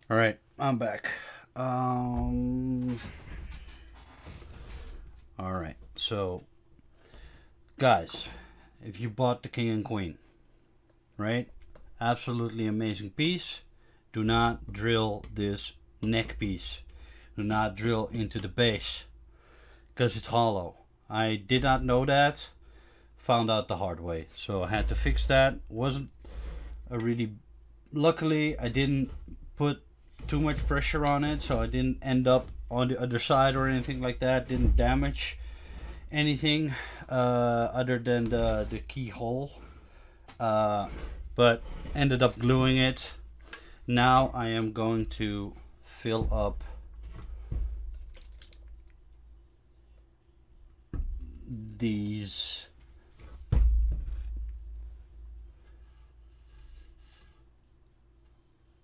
All right, I'm back. All right. So, guys, if you bought the King and Queen, right? Absolutely amazing piece. Do not drill this neck piece. Do not drill into the base because it's hollow. I did not know that. Found out the hard way. So I had to fix that. Wasn't a really luckily I didn't put too much pressure on it, so I didn't end up on the other side or anything like that. Didn't damage anything other than the keyhole, uh, but ended up gluing it. Now I am going to fill up these.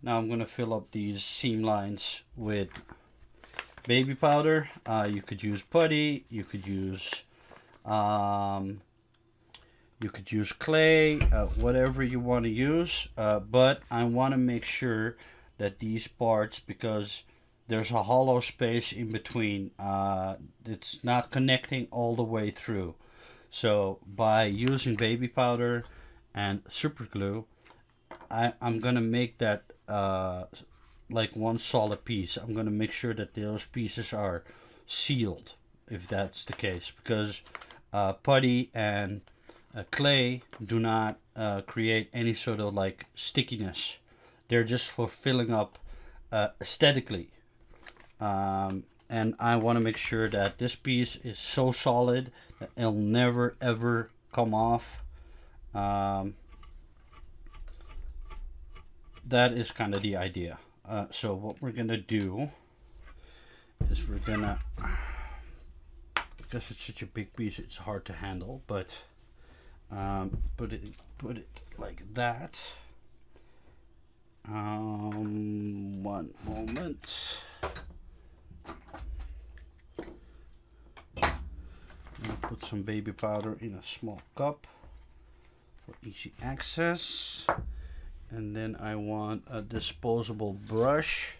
Now I'm gonna fill up these seam lines with baby powder. You could use putty. Um, you could use clay, whatever you want to use. But I want to make sure that these parts, because there's a hollow space in between, it's not connecting all the way through. So by using baby powder and super glue, I'm gonna make that like one solid piece. I'm gonna make sure that those pieces are sealed, if that's the case, because putty and clay do not create any sort of like stickiness. They're just for filling up aesthetically. And I want to make sure that this piece is so solid that it'll never ever come off. Um, that is kind of the idea. So what we're gonna do is we're gonna, because it's such a big piece, it's hard to handle, but put it like that. One moment. I'll put some baby powder in a small cup for easy access. And then I want a disposable brush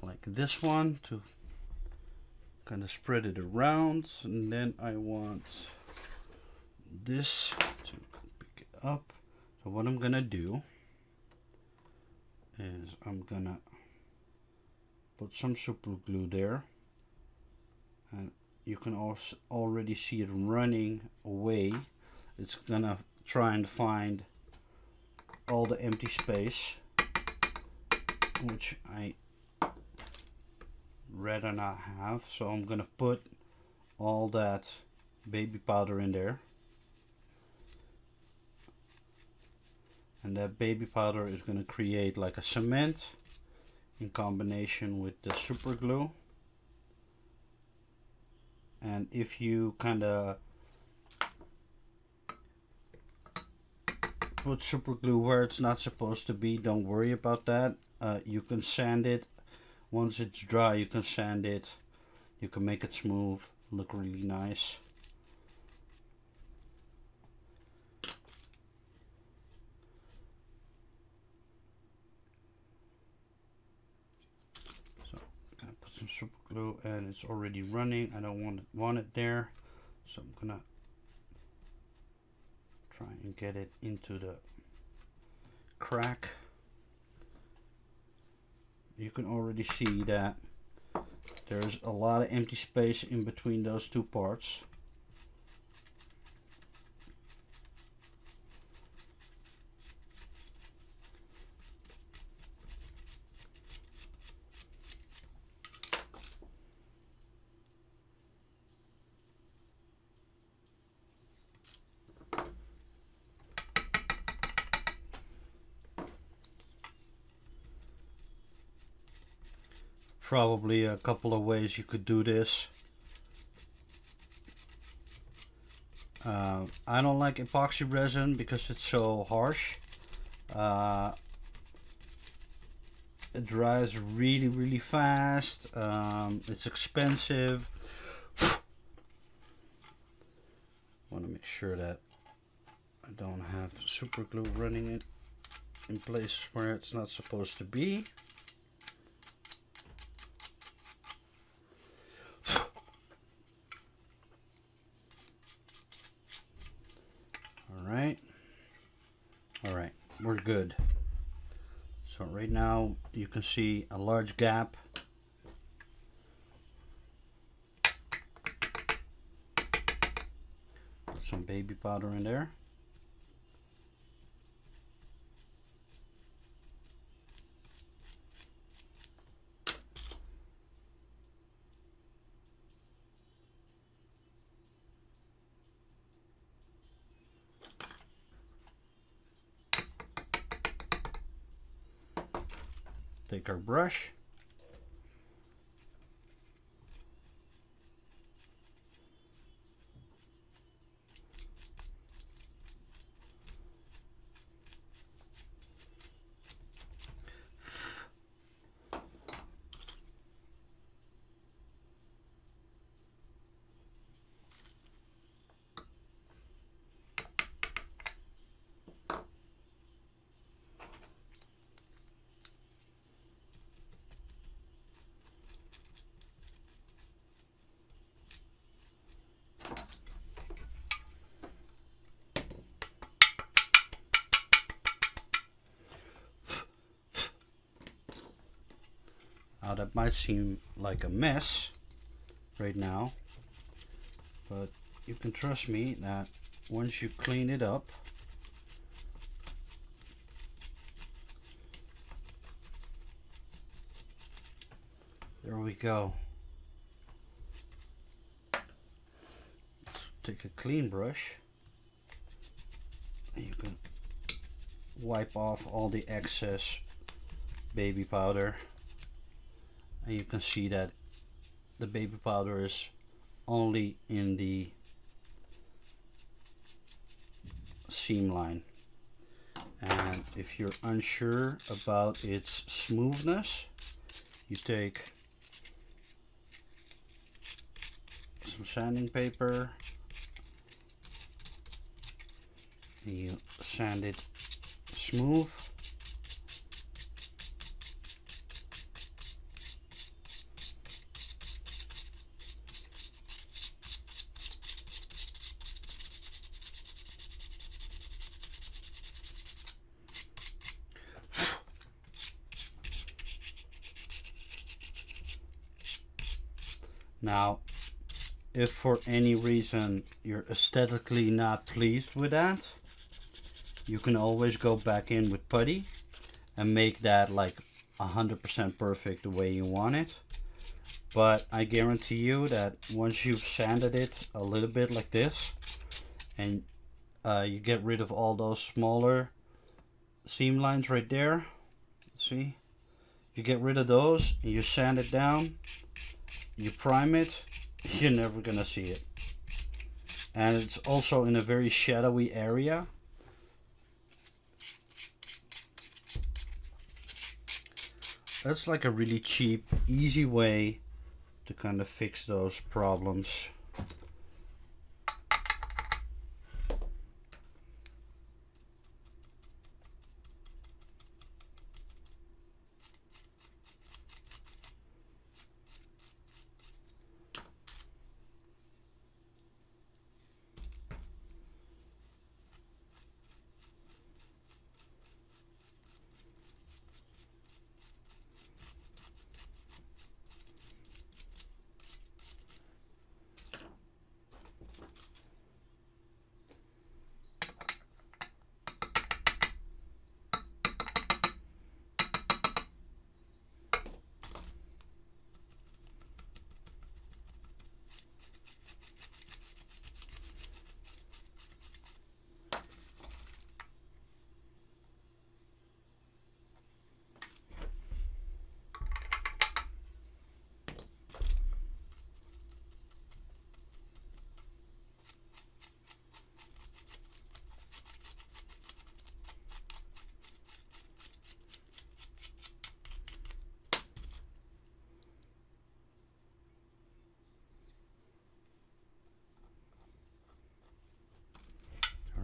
like this one to kind of spread it around. And then I want this to pick it up. So what I'm gonna do is I'm gonna put some super glue there, and you can also already see it running away. It's gonna try and find all the empty space, which I rather not have. So I'm gonna put all that baby powder in there, and that baby powder is gonna create like a cement in combination with the super glue. And if you kind of put super glue where it's not supposed to be, don't worry about that. You can sand it. Once it's dry, you can sand it. You can make it smooth, look really nice. So I'm gonna put some super glue, and it's already running. I don't want it there, so I'm gonna try and get it into the crack. You can already see that there's a lot of empty space in between those two parts. Probably a couple of ways you could do this. I don't like epoxy resin because it's so harsh. It dries really fast. It's expensive. Want to make sure that I don't have super glue running it in place where it's not supposed to be. we're good. So right now you can see a large gap. Put some baby powder in there. Take our brush. Now that might seem like a mess right now, but you can trust me that once you clean it up, there we go. Let's take a clean brush and you can wipe off all the excess baby powder. And you can see that the baby powder is only in the seam line. And if you're unsure about its smoothness, you take some sanding paper and you sand it smooth. Now, if for any reason you're aesthetically not pleased with that, you can always go back in with putty and make that like 100% perfect the way you want it. But I guarantee you that once you've sanded it a little bit like this, and you get rid of all those smaller seam lines right there, see? You get rid of those and you sand it down, you prime it, you're never gonna see it. And it's also in a very shadowy area. That's like a really cheap, easy way to kind of fix those problems.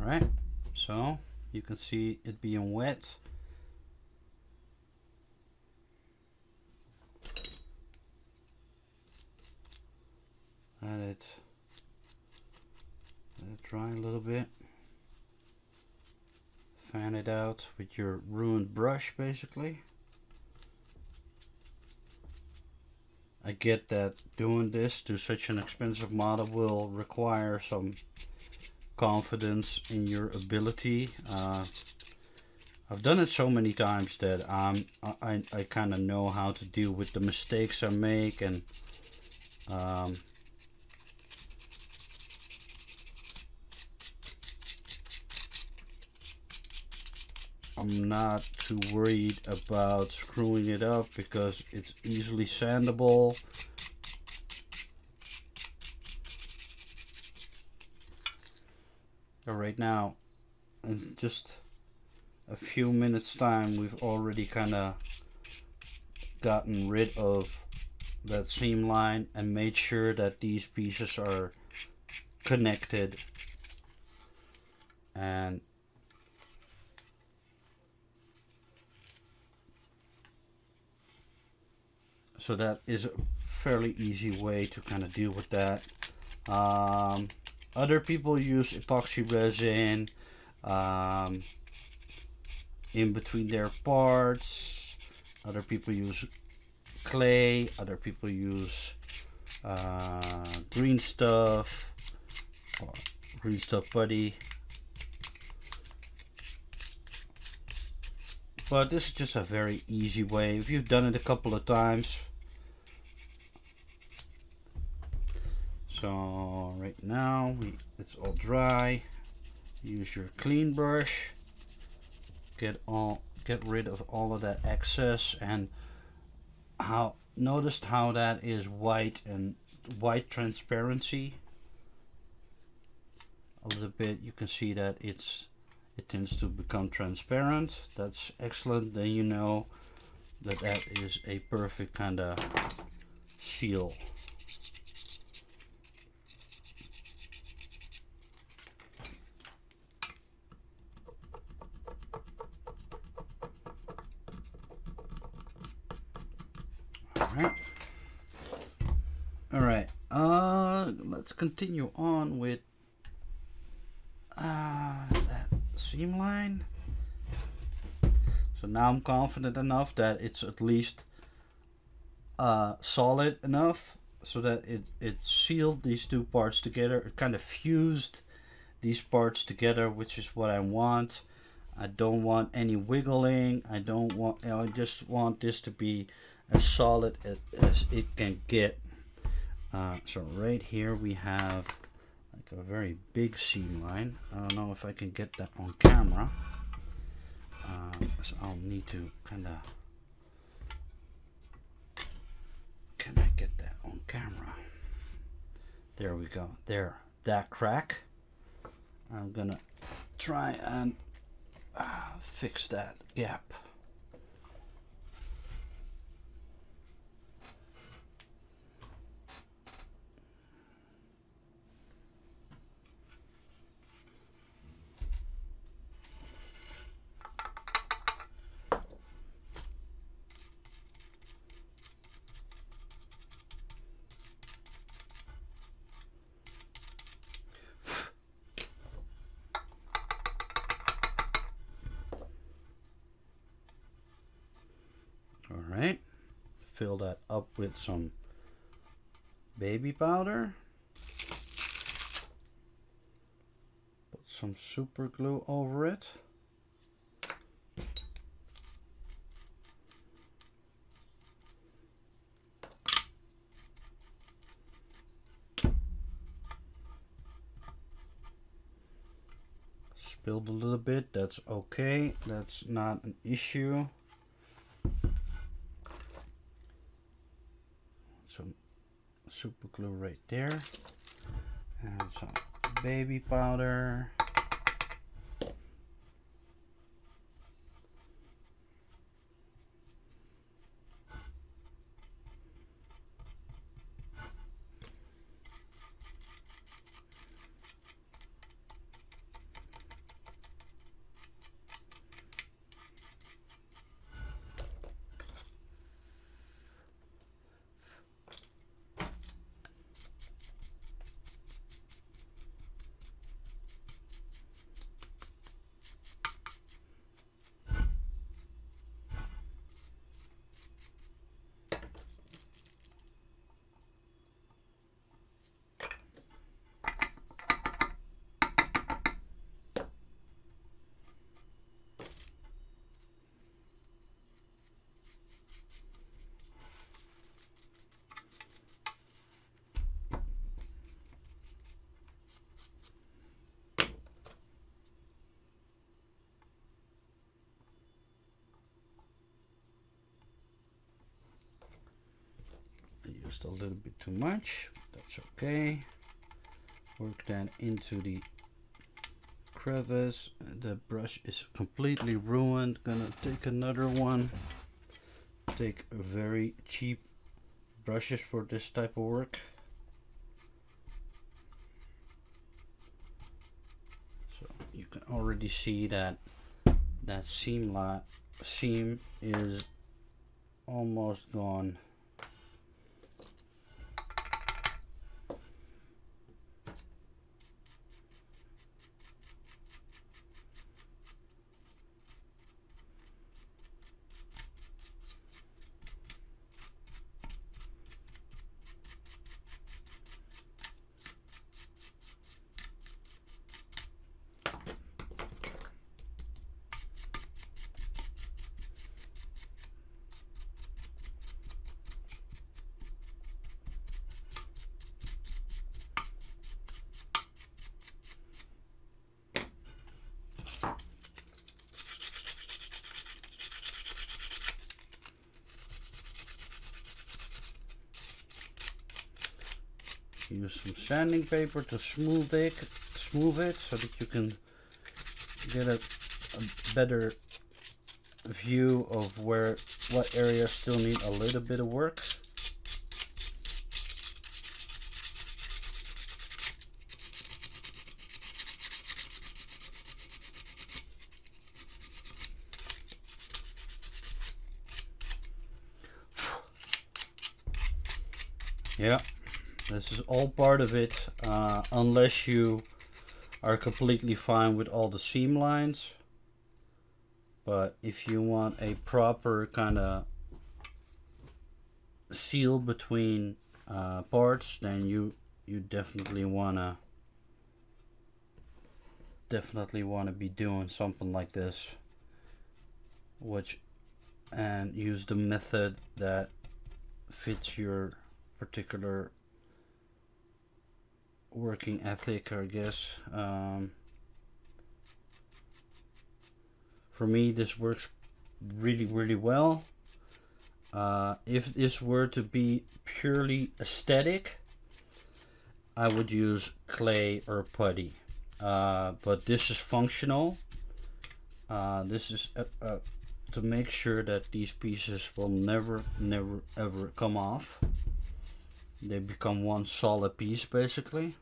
Alright, so you can see it being wet. Let it dry a little bit. fan it out with your ruined brush, basically. I get that doing this to such an expensive model will require some confidence in your ability. I've done it so many times that I kind of know how to deal with the mistakes I make, and I'm not too worried about screwing it up because it's easily sandable. So right now, in just a few minutes time, we've already kind of gotten rid of that seam line and made sure that these pieces are connected, and so that is a fairly easy way to kind of deal with that. Other people use epoxy resin in between their parts. Other people use clay. Other people use green stuff or green stuff putty. But this is just a very easy way. If you've done it a couple of times. So right now it's all dry. Use your clean brush. Get rid of all of that excess, and noticed how that is white and white transparency. A little bit, you can see that it tends to become transparent. That's excellent. Then you know that is a perfect kind of seal. All right. Let's continue on with that seam line. So now I'm confident enough that it's at least solid enough so that it sealed these two parts together. It kind of fused these parts together, which is what I want. I don't want any wiggling. I just want this to be as solid as it can get. So right here we have like a very big seam line. I don't know if I can get that on camera. So I'll need to kind of, can I get that on camera? There we go. There, that crack. I'm gonna try and fix that gap. Alright, fill that up with some baby powder. Put some super glue over it. Spilled a little bit, that's okay, that's not an issue. Some super glue right there, and some baby powder. almost a little bit too much. That's okay. Work that into the crevice. The brush is completely ruined. Gonna take another one. Take very cheap brushes for this type of work. So you can already see that that seam is almost gone. Use some sanding paper to smooth it so that you can get a better view of what areas still need a little bit of work. Yeah. This is all part of it, unless you are completely fine with all the seam lines. But if you want a proper kind of seal between parts, then you definitely wanna be doing something like this, and use the method that fits your particular working ethic, I guess. For me, this works really well. If this were to be purely aesthetic, I would use clay or putty. But this is functional. This is to make sure that these pieces will never ever come off. They become one solid piece basically.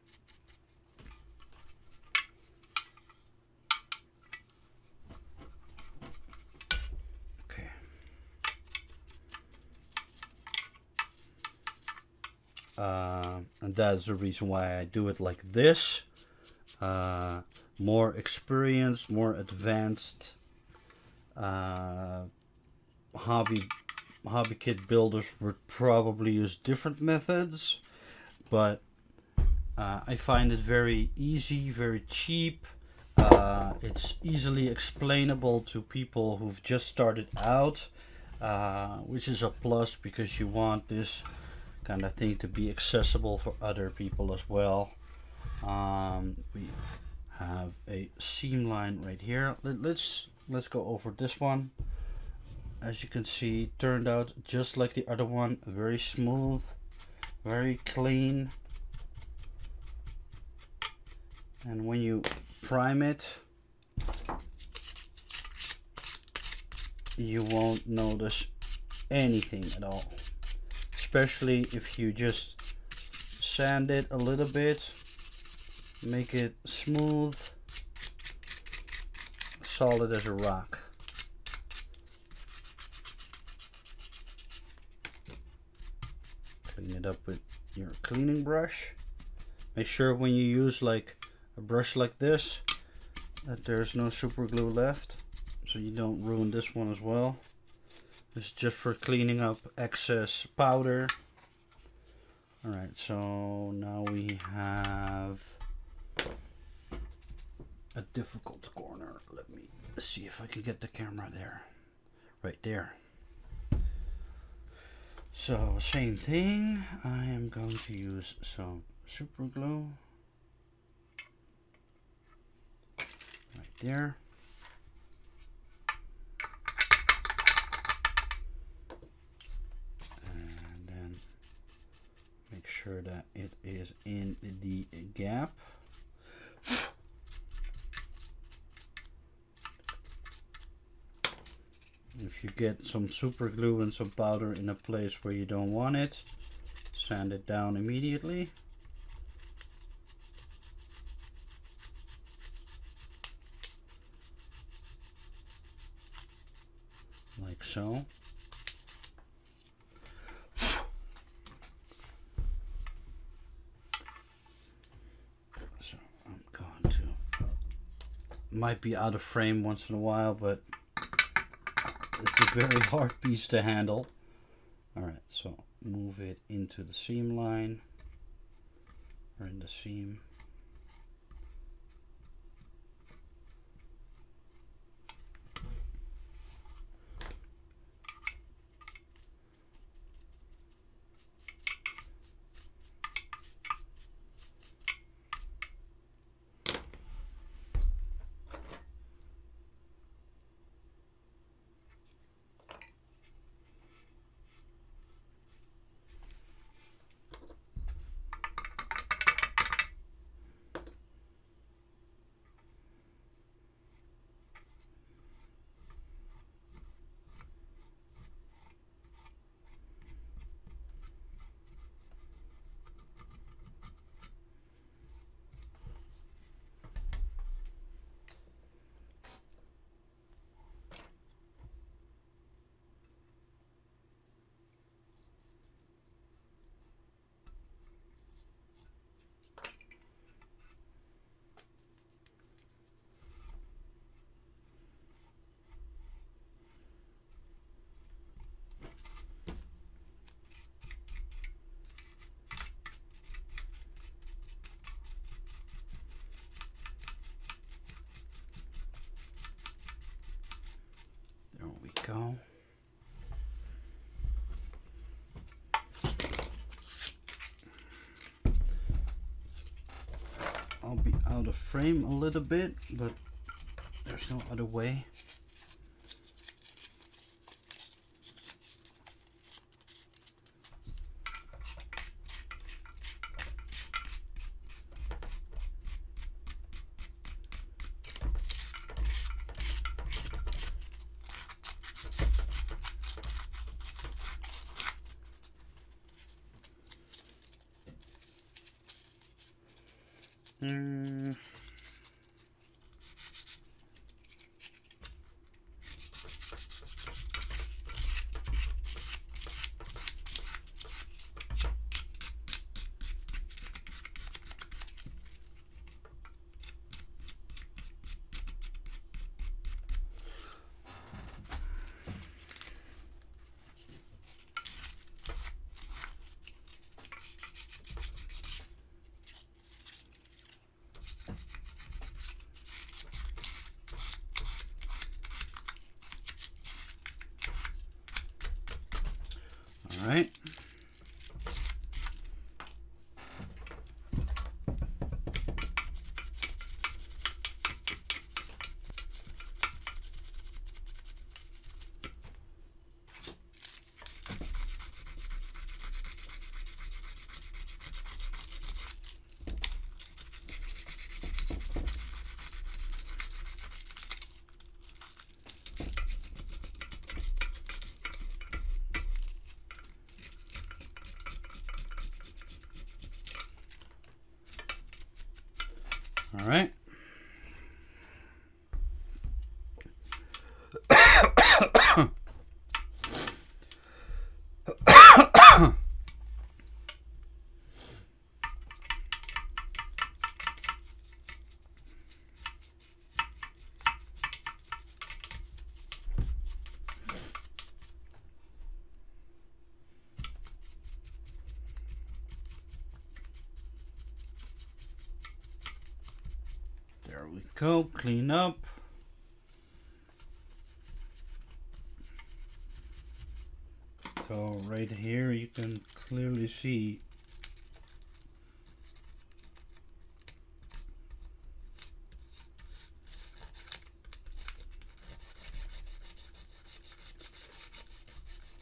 Okay. And that's the reason why I do it like this. More experienced, more advanced hobby kit builders would probably use different methods, but I find it very easy, very cheap. It's easily explainable to people who've just started out, which is a plus because you want this kind of thing to be accessible for other people as well. We have a seam line right here. Let's go over this one. As you can see, it turned out just like the other one, very smooth, very clean. And when you prime it, you won't notice anything at all. Especially if you just sand it a little bit, make it smooth, solid as a rock. Clean it up with your cleaning brush. Make sure when you use like a brush like this that there's no super glue left, so you don't ruin this one as well. This is just for cleaning up excess powder. Alright, so now we have a difficult corner. Let me see if I can get the camera there. Right there. So same thing, I am going to use some super glue right there. And then sure that it is in the gap. If you get some super glue and some powder in a place where you don't want it, sand it down immediately. Like so. So I'm going to, might be out of frame once in a while, but it's a very hard piece to handle. Alright, so move it into the seam line, or in the seam. Go. I'll be out of frame a little bit, but there's no other way. All right. All right. There we go, clean up. So right here you can clearly see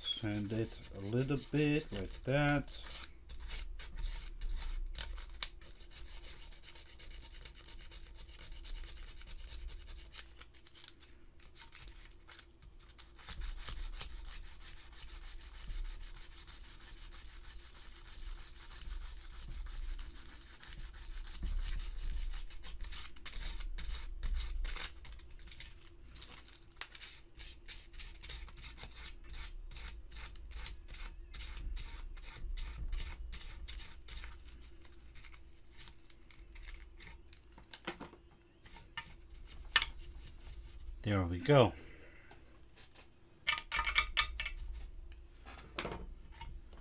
sand it a little bit like that. There we go.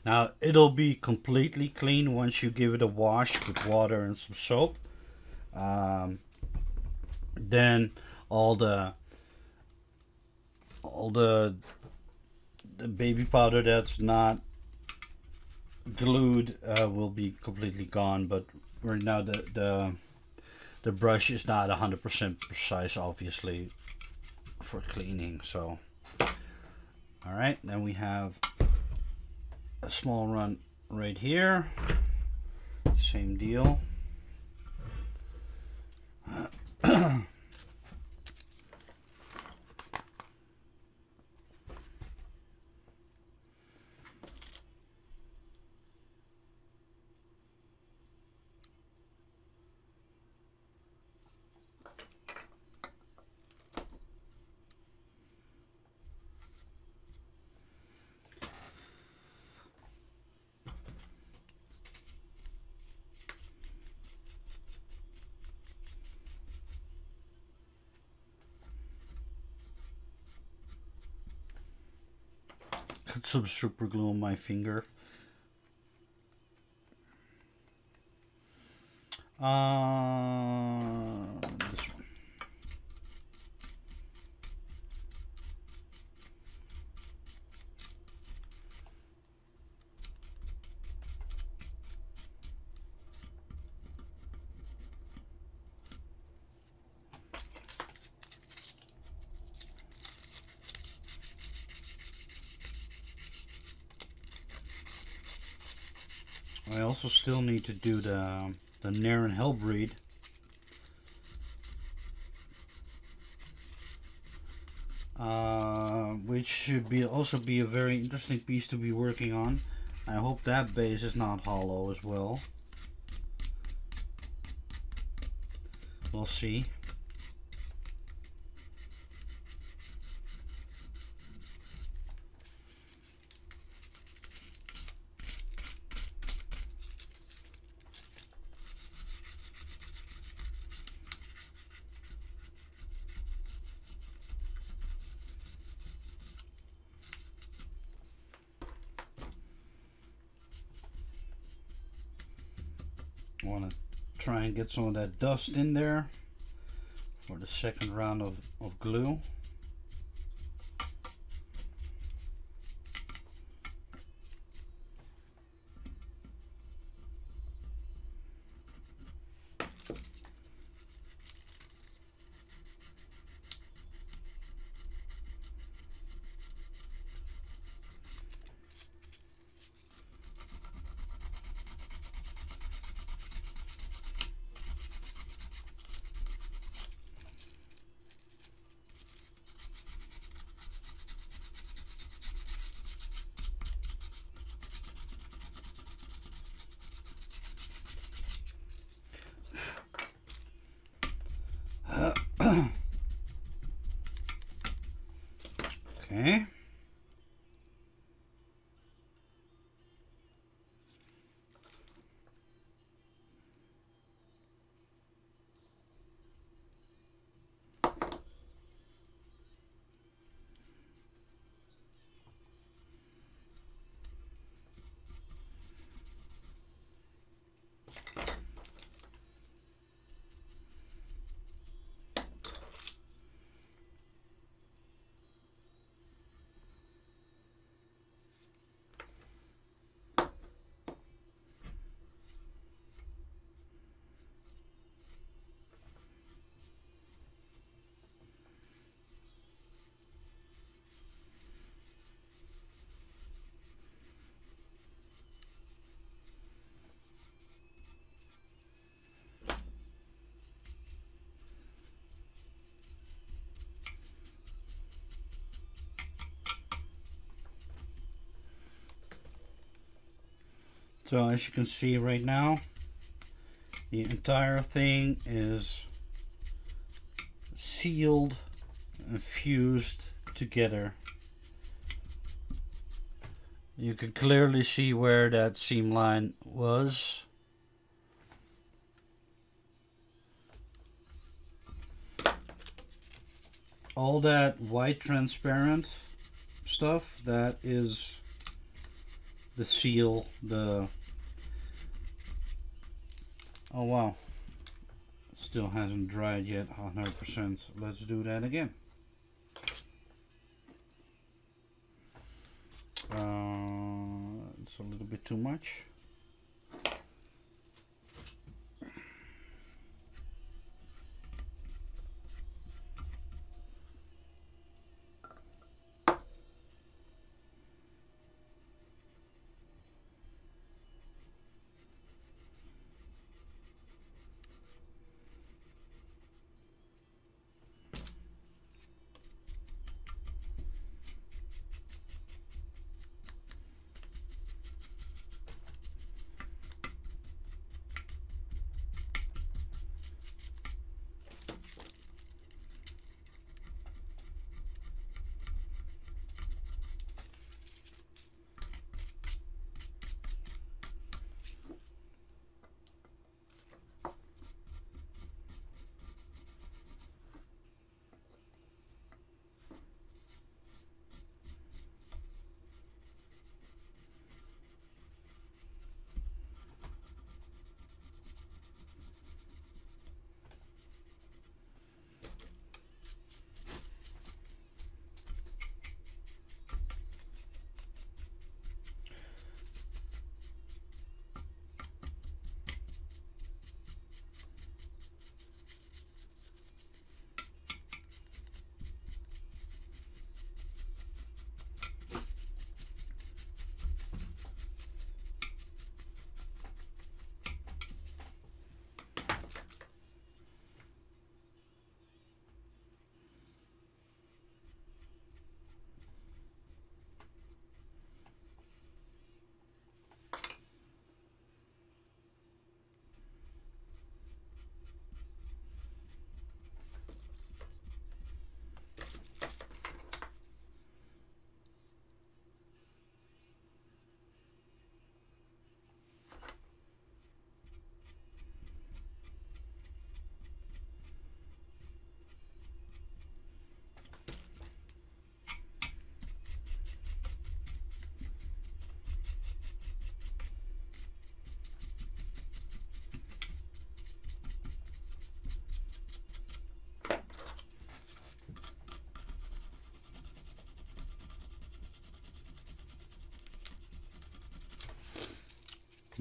Now it'll be completely clean once you give it a wash with water and some soap. Then all the baby powder that's not glued will be completely gone. But right now the brush is not 100% precise, obviously, for cleaning. So all right, then we have a small run right here. Same deal. Put some super glue on my finger. This one. I also still need to do the Narin Hellbreed. Which should also be a very interesting piece to be working on. I hope that base is not hollow as well. We'll see. I want to try and get some of that dust in there for the second round of glue. Okay. So as you can see right now, the entire thing is sealed and fused together. You can clearly see where that seam line was. all that white transparent stuff, that is the seal, the... Oh wow, still hasn't dried yet 100%. Let's do that again. It's a little bit too much.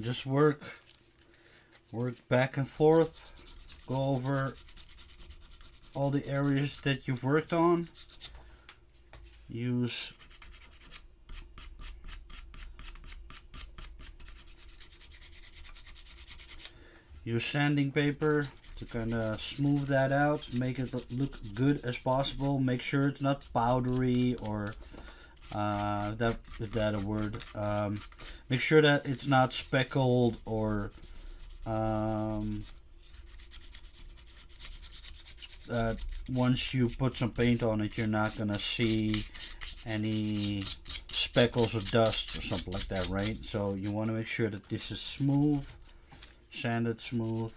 Just work back and forth, go over all the areas that you've worked on. Use sanding paper to kind of smooth that out, make it look good as possible. Make sure it's not powdery or is that a word? Make sure that it's not speckled or that once you put some paint on it, you're not gonna see any speckles or dust or something like that, right? So you want to make sure that this is smooth, sanded smooth.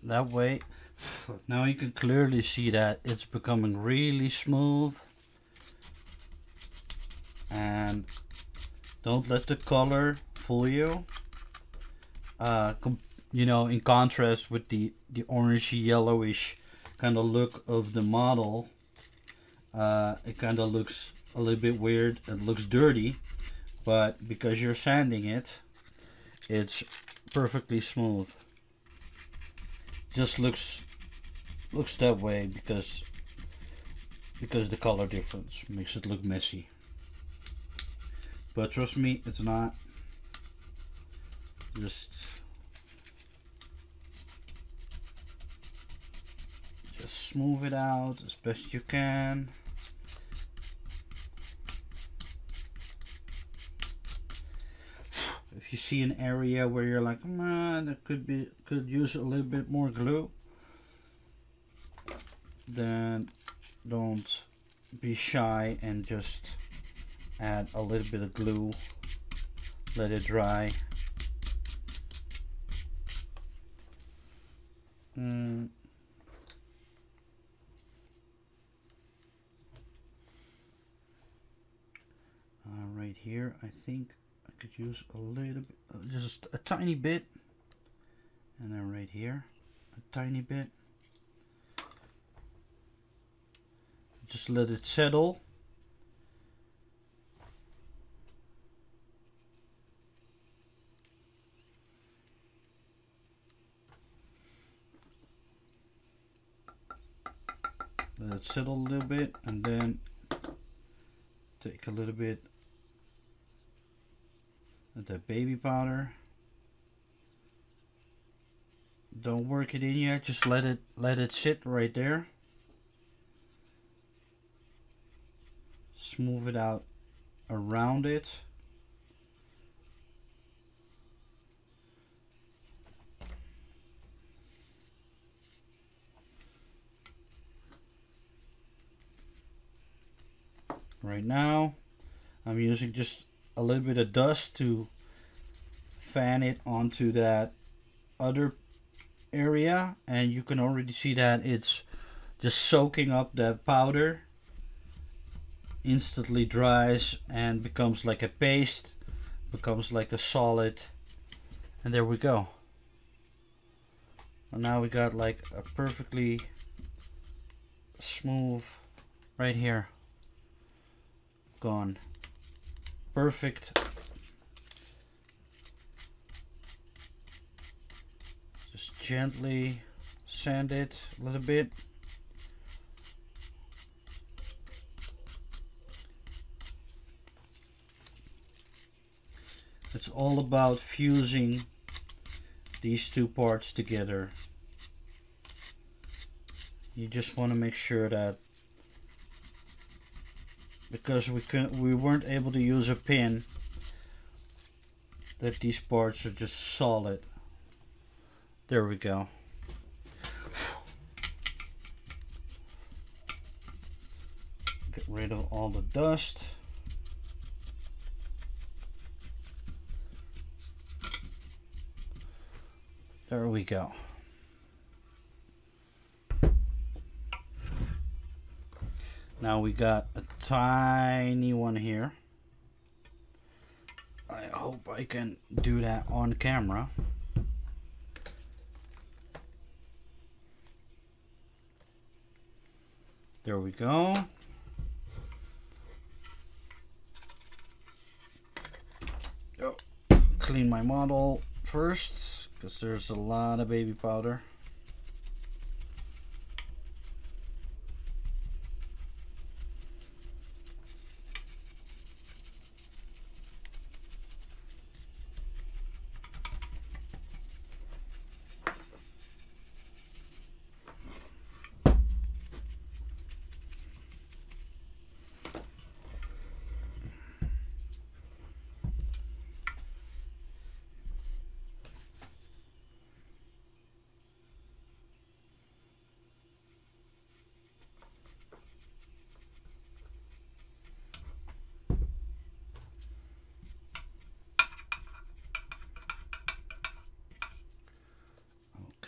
That way, now you can clearly see that it's becoming really smooth. And don't let the color fool you. You know, in contrast with the orangey yellowish kind of look of the model, it kind of looks a little bit weird. It looks dirty, but because you're sanding it, it's perfectly smooth. Just looks that way because the color difference makes it look messy. But trust me, it's not. Just smooth it out as best you can. If you see an area where you're like, man, that could use a little bit more glue, then don't be shy and just add a little bit of glue. Let it dry. Right here, I think I could use a little bit, just a tiny bit, and then right here, a tiny bit. Just let it settle. Let it settle a little bit, and then take a little bit of the baby powder. Don't work it in yet, just let it sit right there. Smooth it out around it. Right now, I'm using just a little bit of dust to fan it onto that other area, and you can already see that it's just soaking up that powder. Instantly dries and becomes like a paste, becomes like a solid, and there we go. And now we got like a perfectly smooth right here. Gone. Perfect. Just gently sand it a little bit. It's all about fusing these two parts together. You just want to make sure that, because we weren't able to use a pin, that these parts are just solid. There we go. Get rid of all the dust. There we go. Now we got a tiny one here. I hope I can do that on camera. There we go. Oh, clean my model first, because there's a lot of baby powder.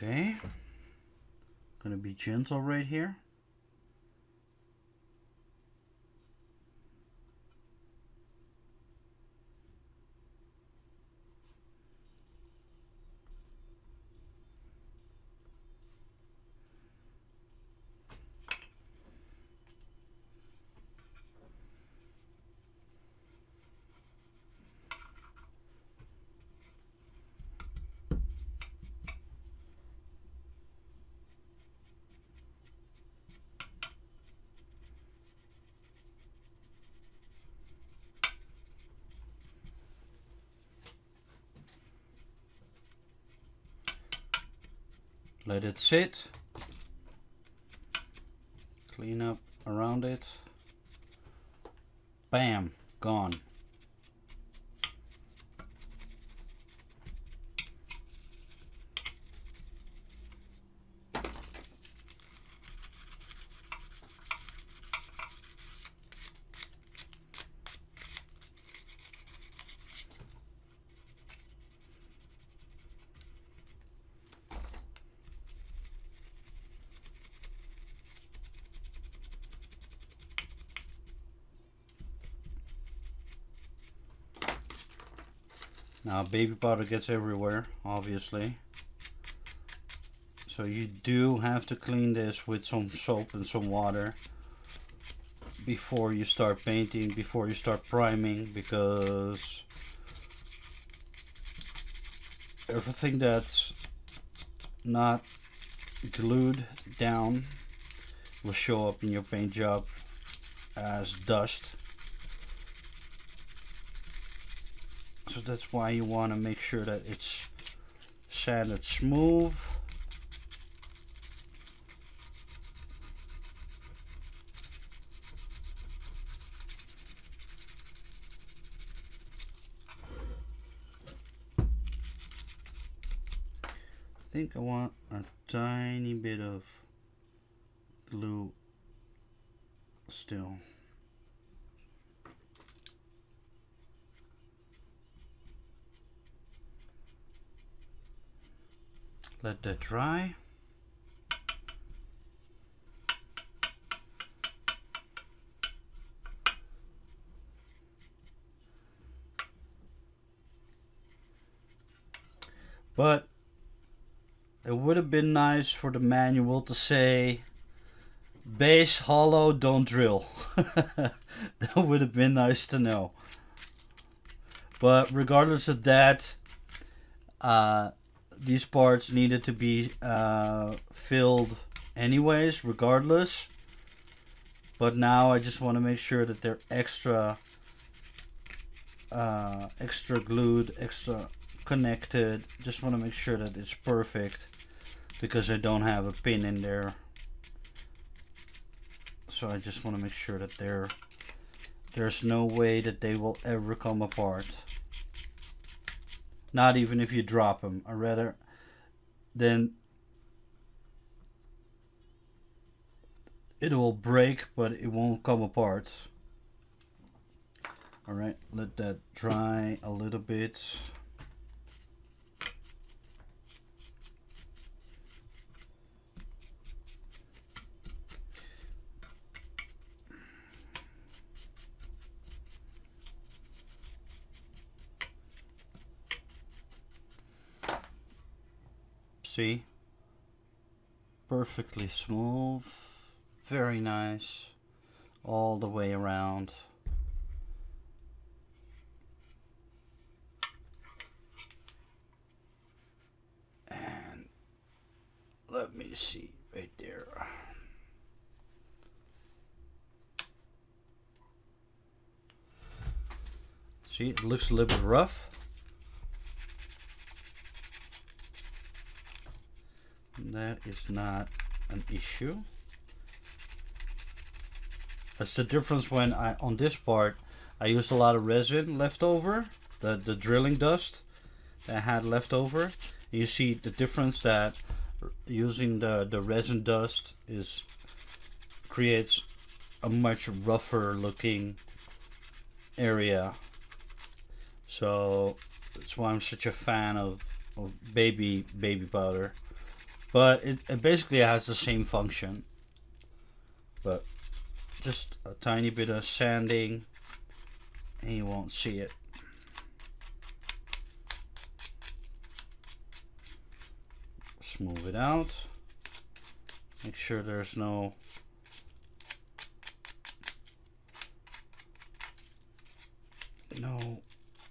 Okay, gonna be gentle right here. Let it sit. Clean up around it. Bam, gone. Now baby powder gets everywhere, obviously. So you do have to clean this with some soap and some water before you start painting, before you start priming, because everything that's not glued down will show up in your paint job as dust. So that's why you want to make sure that it's sanded smooth. I think I want a tiny bit of glue still. Let that dry. But it would have been nice for the manual to say base hollow, don't drill. That would have been nice to know. But regardless of that, these parts needed to be filled anyways, regardless. But now I just want to make sure that they're extra glued, extra connected. Just want to make sure that it's perfect because I don't have a pin in there. So I just want to make sure that there's no way that they will ever come apart. Not even if you drop them. Or rather, then it will break, but it won't come apart. Alright, let that dry a little bit. See? Perfectly smooth, very nice, all the way around. And let me see right there. See, it looks a little bit rough. That is not an issue. That's the difference when on this part I used a lot of resin left over, the drilling dust that I had left over. You see the difference that using the resin dust creates a much rougher looking area. So that's why I'm such a fan of baby powder. But it basically has the same function, but just a tiny bit of sanding and you won't see it. Smooth it out. Make sure there's no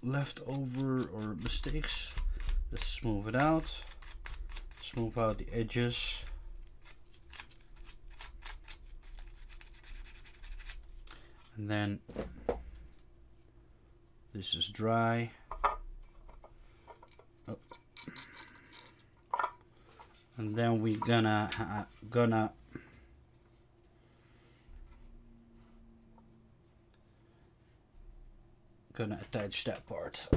leftover or mistakes. Just smooth it out. Smooth out the edges. And then this is dry. Oh. And then we gonna attach that part.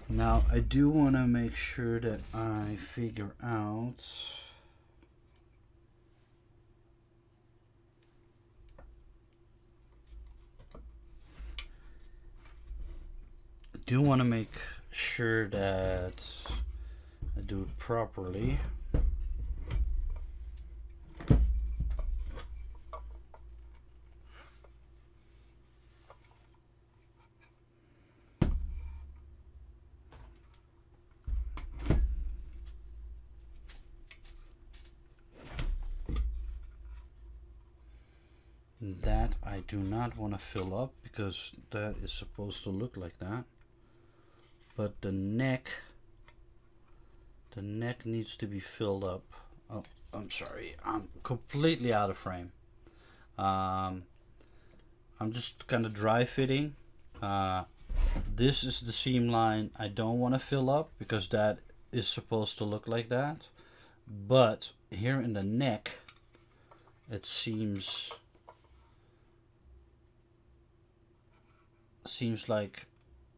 Now I do want to make sure that I figure out that I do it properly. That I do not want to fill up because that is supposed to look like that. But the neck needs to be filled up. Oh, I'm sorry, I'm completely out of frame. I'm just kind of dry fitting. This is the seam line I don't want to fill up because that is supposed to look like that. But here in the neck, it seems like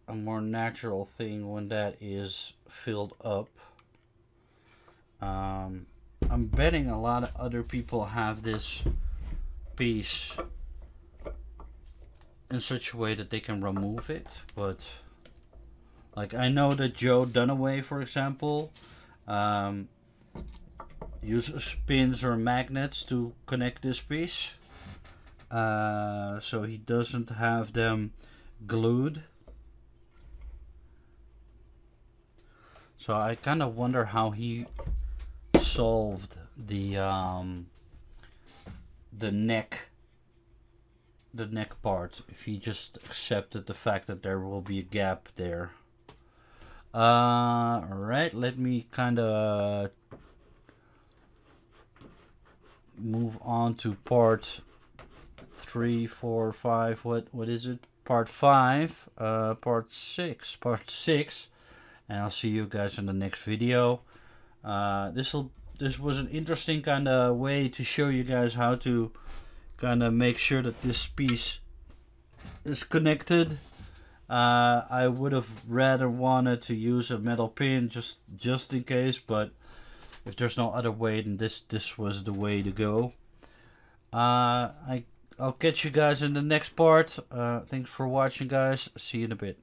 a more natural thing when that is filled up. I'm betting a lot of other people have this piece in such a way that they can remove it, but like I know that Joe Dunaway, for example, uses pins or magnets to connect this piece, so he doesn't have them glued. So I kind of wonder how he solved the neck part, if he just accepted the fact that there will be a gap there. Alright, let me kind of move on to part 3, 4, 5. What is it? Part 5, part 6, and I'll see you guys in the next video. This was an interesting kind of way to show you guys how to kind of make sure that this piece is connected. I would have rather wanted to use a metal pin just in case, but if there's no other way, then this was the way to go. I'll catch you guys in the next part. Thanks for watching, guys. See you in a bit.